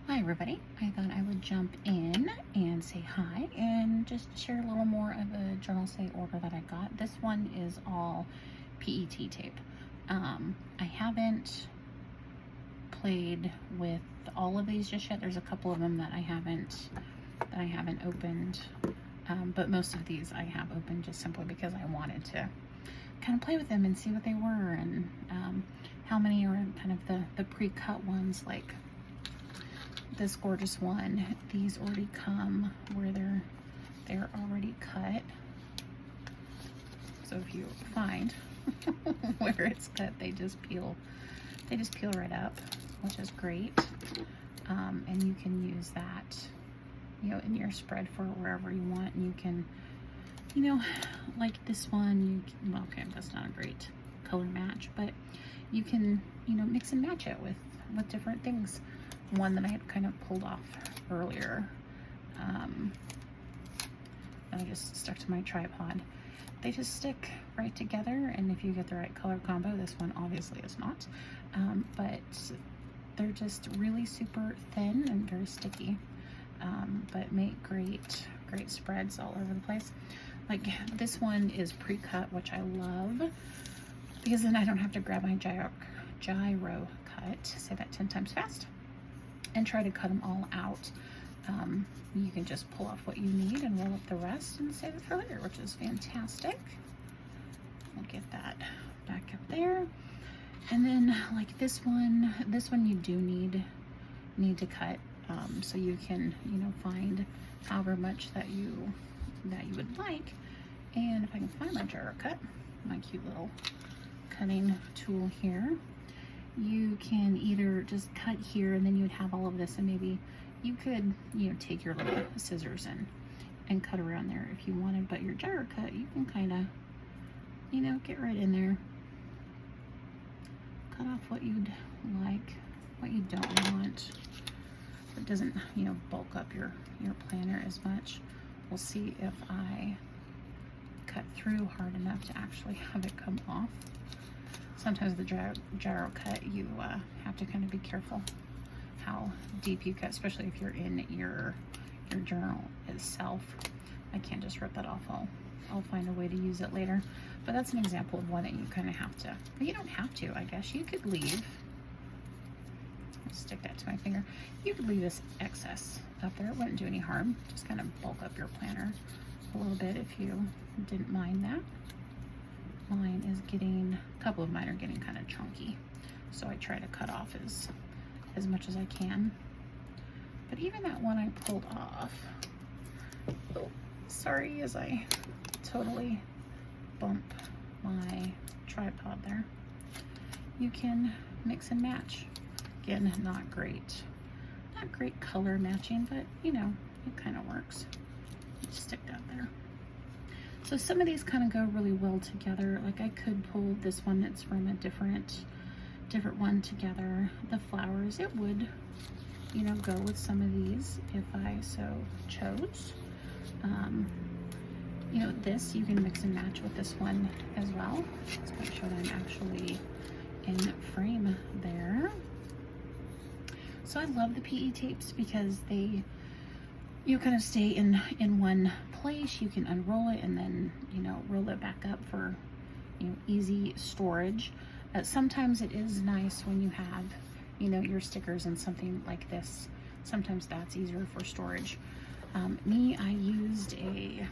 Hi everybody, I thought I would jump in and say hi and just share a little more of a Journalsay order that I got. This one is all PET tape. I haven't played with all of these just yet. There's a couple of them that I haven't opened, but most of these I have opened just simply because I wanted to kind of play with them and see what they were, and how many are kind of the pre-cut ones, like this gorgeous one. These already come where they're already cut, so if you find where it's cut, they just peel right up, which is great. And you can use that, you know, in your spread for wherever you want. And you can, you know, like this one, well, okay, that's not a great color match, but you can, you know, mix and match it with different things. One that I had kind of pulled off earlier, that I just stuck to my tripod. They just stick right together, and if you get the right color combo, this one obviously is not, but they're just really super thin and very sticky, but make great spreads all over the place. Like this one is pre-cut, which I love, because then I don't have to grab my gyro cut, say that 10 times fast, and try to cut them all out. You can just pull off what you need and roll up the rest and save it for later, which is fantastic. We'll get that back up there. And then like this one you do need to cut, so you can, you know, find however much that you would like. And if I can find my gyro cut, my cute little cutting tool here, you can either just cut here and then you would have all of this, and maybe you could, you know, take your little scissors and cut around there if you wanted. But your gyro cut, you can kind of, you know, get right in there, cut off what you'd like, what you don't want. It doesn't, you know, bulk up your planner as much. We'll see if I cut through hard enough to actually have it come off. Sometimes the gyro cut, you have to kind of be careful how deep you cut, especially if you're in your journal itself. I can't just rip that off. I'll find a way to use it later. But that's an example of one that you kind of have to, but you don't have to, I guess. You could leave, I'll stick that to my finger, you could leave this excess up there. It wouldn't do any harm. Just kind of bulk up your planner a little bit if you didn't mind that. Mine is getting, a couple of mine are getting kind of chunky, so I try to cut off as much as I can. But even that one I pulled off, oh, sorry, as I totally bump my tripod there, you can mix and match. Again, not great color matching, but you know, it kind of works. Just stick that there. So some of these kind of go really well together. Like I could pull this one that's from a different one together. The flowers, it would, you know, go with some of these if I so chose. You know, this you can mix and match with this one as well. Let's make sure that I'm actually in frame there. So I love the PE tapes because they, you kind of stay in one place. You can unroll it and then, you know, roll it back up for, you know, easy storage. Sometimes it is nice when you have, you know, your stickers and something like this. Sometimes that's easier for storage. Me, I used a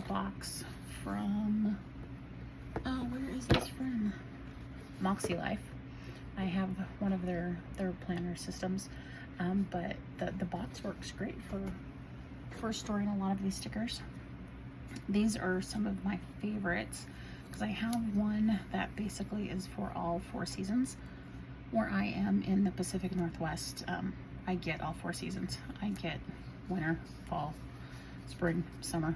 box from, oh, where is this from? Moxie Life. I have one of their planner systems, but the box works great for storing a lot of these stickers. These are some of my favorites because I have one that basically is for all 4 seasons. Where I am in the Pacific Northwest, I get all 4 seasons. I get winter, fall, spring, summer.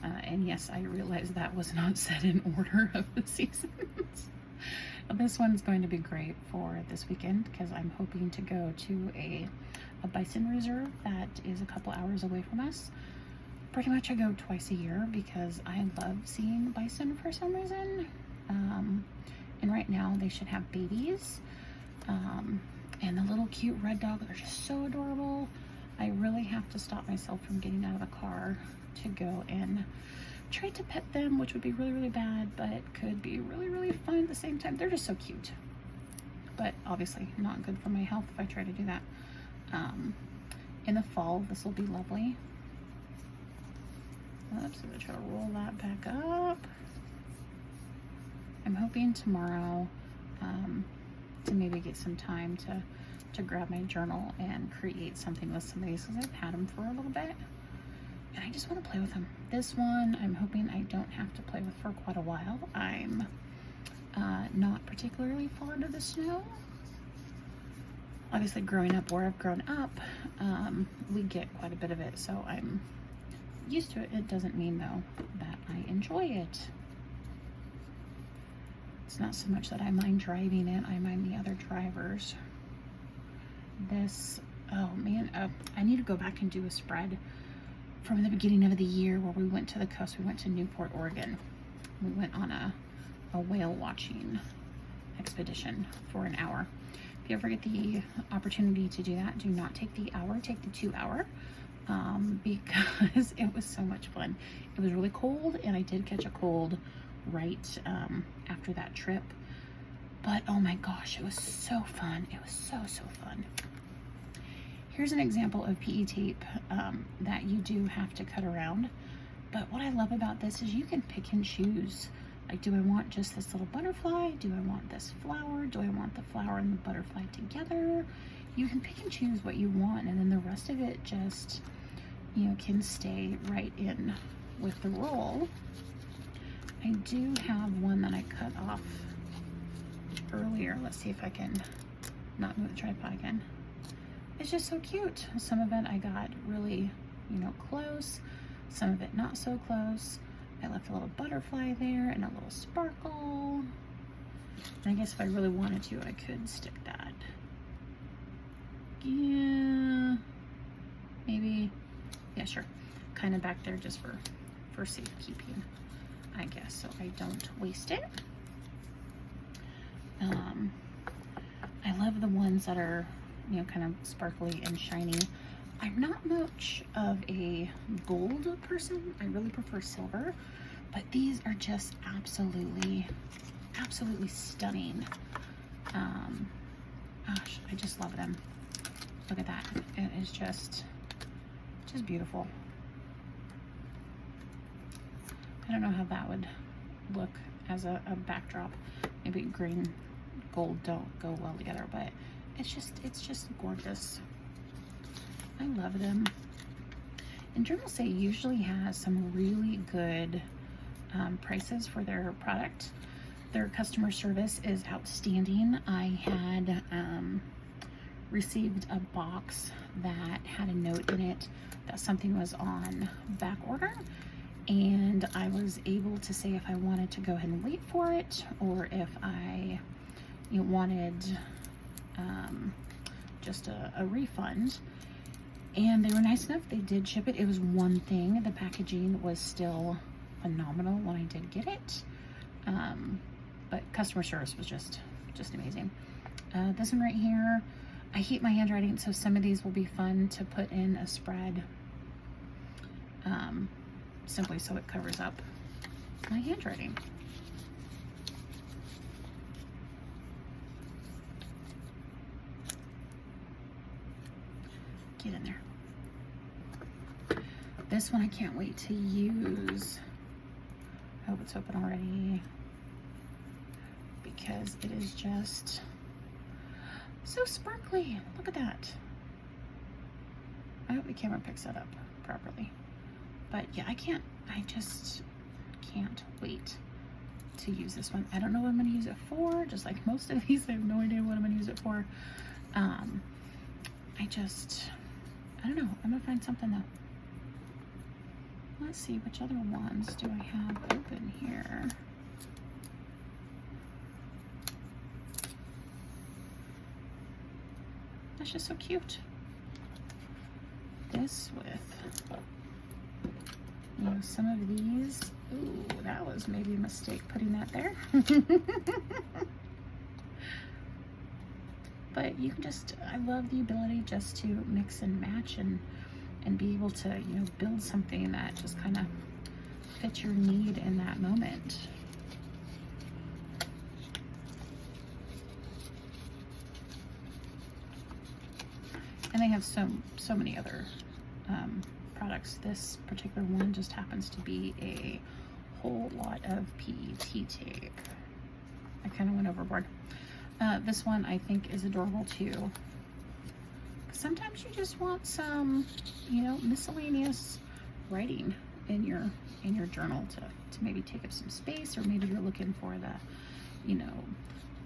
And yes, I realize that was not set in order of the seasons. This one's going to be great for this weekend because I'm hoping to go to a bison reserve that is a couple hours away from us. Pretty much I go twice a year because I love seeing bison for some reason. And right now they should have babies. And the little cute. Red dog, they're just so adorable. I really have to stop myself from getting out of the car to go and try to pet them, which would be really, really bad, but could be really, really fun at the same time. They're just so cute. But obviously not good for my health if I try to do that. In the fall, this will be lovely. Oops, I'm gonna try to roll that back up. I'm hoping tomorrow to maybe get some time to grab my journal and create something with some of these, because I've had them for a little bit and I just want to play with them. This one I'm hoping I don't have to play with for quite a while. I'm not particularly fond of the snow. Obviously, growing up where I've grown up, we get quite a bit of it, so I'm used to it. It doesn't mean though that I enjoy it. It's not so much that I mind driving it, I mind the other drivers. This, oh man, I need to go back and do a spread from the beginning of the year where we went to the coast. We went to Newport, Oregon. We went on a whale watching expedition for an hour. If you ever get the opportunity to do that, do not take the hour, take the 2 hour, because it was so much fun. It was really cold, and I did catch a cold right after that trip, but oh my gosh, it was so fun. It was so fun. Here's an example of PE tape that you do have to cut around, but what I love about this is you can pick and choose. Like, do I want just this little butterfly? Do I want this flower? Do I want the flower and the butterfly together? You can pick and choose what you want, and then the rest of it just, you know, can stay right in with the roll. I do have one that I cut off earlier. Let's see if I can not move the tripod again. It's just so cute. Some of it I got really, you know, close. Some of it not so close. I left a little butterfly there and a little sparkle. And I guess if I really wanted to, I could stick that. Yeah, maybe. Yeah, sure. Kind of back there just for safekeeping, I guess, so I don't waste it. I love the ones that are, you know, kind of sparkly and shiny. I'm not much of a gold person. I really prefer silver, but these are just absolutely stunning. Gosh, I just love them. Look at that. It is just beautiful. I don't know how that would look as a backdrop. Maybe green, gold don't go well together, but it's just gorgeous. I love them. And Journalsay usually has some really good prices for their product. Their customer service is outstanding. I had received a box that had a note in it that something was on back order, and I was able to say if I wanted to go ahead and wait for it, or if I, you know, wanted just a refund. And they were nice enough. They did ship it. It was one thing. The packaging was still phenomenal when I did get it. But customer service was just amazing. This one right here, I hate my handwriting, so some of these will be fun to put in a spread, simply so it covers up my handwriting. Get in there. This one I can't wait to use. I hope it's open already, because it is just so sparkly. Look at that. I hope the camera picks that up properly. But yeah, I just can't wait to use this one. I don't know what I'm gonna use it for. Just like most of these, I have no idea what I'm gonna use it for. I don't know. I'm gonna find something though. Let's see, which other ones do I have open here? That's just so cute. This with, you know, some of these. Ooh, that was maybe a mistake putting that there. but you can just, I love the ability just to mix and match and be able to, you know, build something that just kind of fits your need in that moment. And they have so many other products. This particular one just happens to be a whole lot of PET tape. I kind of went overboard. This one I think is adorable too. Sometimes you just want some, you know, miscellaneous writing in your journal to maybe take up some space, or maybe you're looking for the, you know,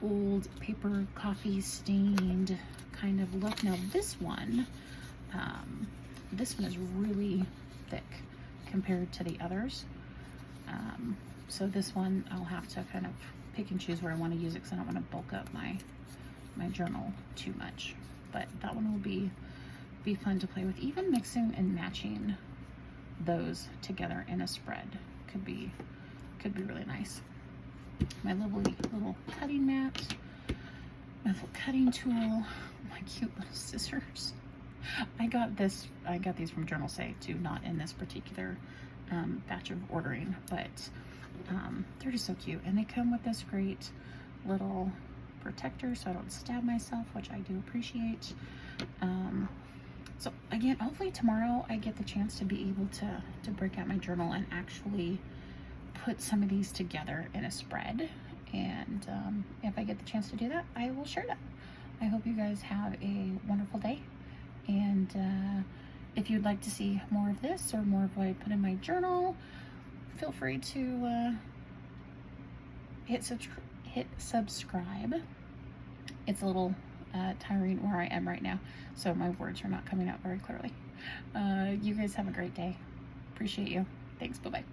old paper coffee stained kind of look. Now this one is really thick compared to the others. So this one I'll have to kind of pick and choose where I want to use it, because I don't want to bulk up my journal too much. But that one will be fun to play with. Even mixing and matching those together in a spread could be really nice. My lovely little cutting mat, my little cutting tool, my cute little scissors. I got these from Journalsay too, not in this particular batch of ordering, but they're just so cute, and they come with this great little protector so I don't stab myself, which I do appreciate. So again, hopefully tomorrow I get the chance to be able to break out my journal and actually put some of these together in a spread. And if I get the chance to do that, I will share that. I hope you guys have a wonderful day. And if you'd like to see more of this or more of what I put in my journal, feel free to hit subscribe. It's a little tiring where I am right now, so my words are not coming out very clearly. You guys have a great day. Appreciate you. Thanks. Bye-bye.